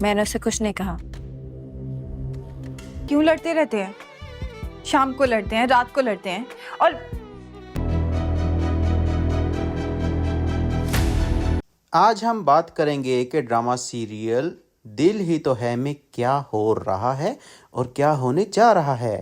मैंने उसे कुछ नहीं कहा। क्यों लड़ते रहते हैं? शाम को लड़ते हैं, रात को लड़ते हैं, और आज हम बात करेंगे कि ड्रामा सीरियल दिल ही तो है में क्या हो रहा है और क्या होने जा रहा है।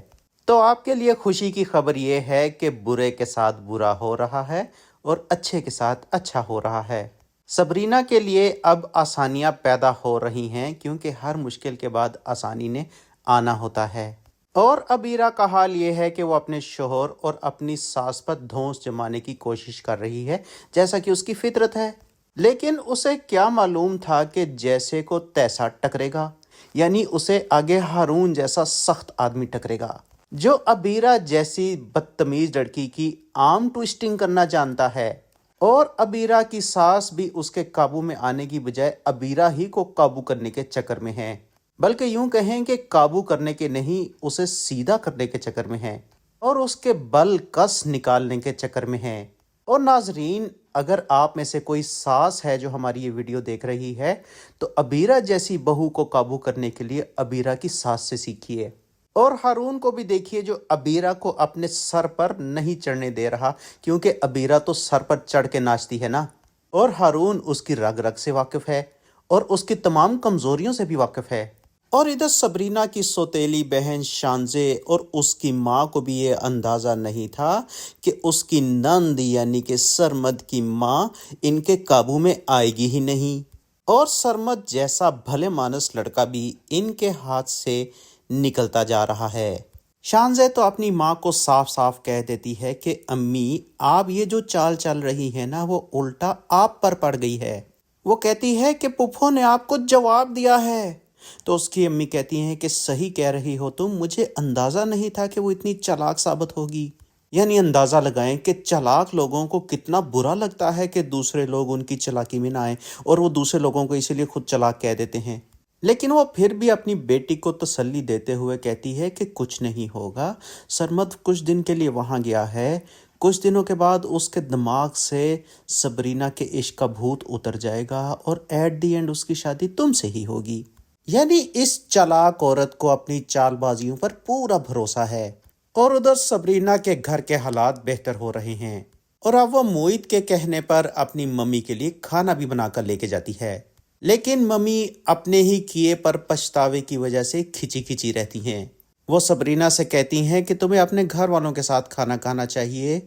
तो आपके लिए खुशी की खबर ये है कि बुरे के साथ बुरा हो रहा है और अच्छे के साथ अच्छा हो रहा है। सबरीना के लिए अब आसानियां पैदा हो रही हैं क्योंकि हर मुश्किल के बाद आसानी ने आना होता है। और अबीरा का हाल ये है कि वो अपने शोहर और अपनी सास पर धौंस जमाने की कोशिश कर रही है, जैसा कि उसकी फितरत है। लेकिन उसे क्या मालूम था कि जैसे को तैसा टकरेगा, यानी उसे आगे हारून जैसा सख्त आदमी टकरेगा जो अबीरा जैसी बदतमीज लड़की की आर्म ट्विस्टिंग करना जानता है। और अबीरा की सास भी उसके काबू में आने की बजाय अबीरा ही को काबू करने के चक्कर में है, बल्कि यूं कहें कि काबू करने के नहीं, उसे सीधा करने के चक्कर में है और उसके बल कस निकालने के चक्कर में है। और नाजरीन, अगर आप में से कोई सास है जो हमारी ये वीडियो देख रही है तो अबीरा जैसी बहू को काबू करने के लिए अबीरा की सास से सीखिए। और हारून को भी देखिए जो अबीरा को अपने सर पर नहीं चढ़ने दे रहा, क्योंकि अबीरा तो सर पर चढ़ के नाचती है ना। और हारून उसकी रग रग से वाकिफ है और उसकी तमाम कमजोरियों से भी वाकिफ है। और इधर सबरीना की सौतेली बहन शानजे और उसकी माँ को भी ये अंदाज़ा नहीं था कि उसकी नंद यानी कि सरमद की माँ इनके काबू में आएगी ही नहीं। और सरमद जैसा भले मानस लड़का भी इनके हाथ से निकलता जा रहा है। शानजे तो अपनी माँ को साफ साफ कह देती है कि अम्मी, आप ये जो चाल चल रही है ना, वो उल्टा आप पर पड़ गई है। वो कहती है कि पुप्पो ने आपको जवाब दिया है। तो उसकी अम्मी कहती हैं कि सही कह रही हो तुम, मुझे अंदाज़ा नहीं था कि वो इतनी चालाक साबित होगी। यानी अंदाज़ा लगाएं कि चालाक लोगों को कितना बुरा लगता है कि दूसरे लोग उनकी चालाकी में ना आए, और वो दूसरे लोगों को इसीलिए खुद चालाक कह देते हैं। लेकिन वो फिर भी अपनी बेटी को तसल्ली देते हुए कहती है कि कुछ नहीं होगा, सरमद कुछ दिन के लिए वहाँ गया है, कुछ दिनों के बाद उसके दिमाग से सबरीना के इश्क का भूत उतर जाएगा और एट दी एंड उसकी शादी तुमसे ही होगी। यानी इस चालाक औरत को अपनी चालबाजियों पर पूरा भरोसा है। और उधर सबरीना के घर के हालात बेहतर हो रहे हैं और अब वो मोहित के कहने पर अपनी मम्मी के लिए खाना भी बनाकर लेके जाती है। लेकिन मम्मी अपने ही किए पर पछतावे की वजह से खिंची खिंची रहती हैं। वो सबरीना से कहती हैं कि तुम्हें अपने घर वालों के साथ खाना खाना चाहिए,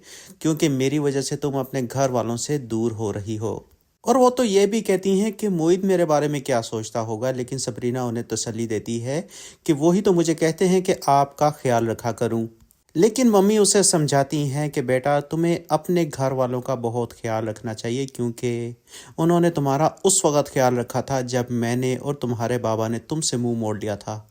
क्योंकि मेरी वजह से तुम अपने घर वालों से दूर हो रही हो। और वो तो ये भी कहती हैं कि मोहित मेरे बारे में क्या सोचता होगा, लेकिन सबरीना उन्हें तसल्ली देती है कि वही तो मुझे कहते हैं कि आपका ख्याल रखा करूं। लेकिन मम्मी उसे समझाती हैं कि बेटा, तुम्हें अपने घर वालों का बहुत ख्याल रखना चाहिए, क्योंकि उन्होंने तुम्हारा उस वक़्त ख्याल रखा था जब मैंने और तुम्हारे बाबा ने तुमसे मुंह मोड़ लिया था।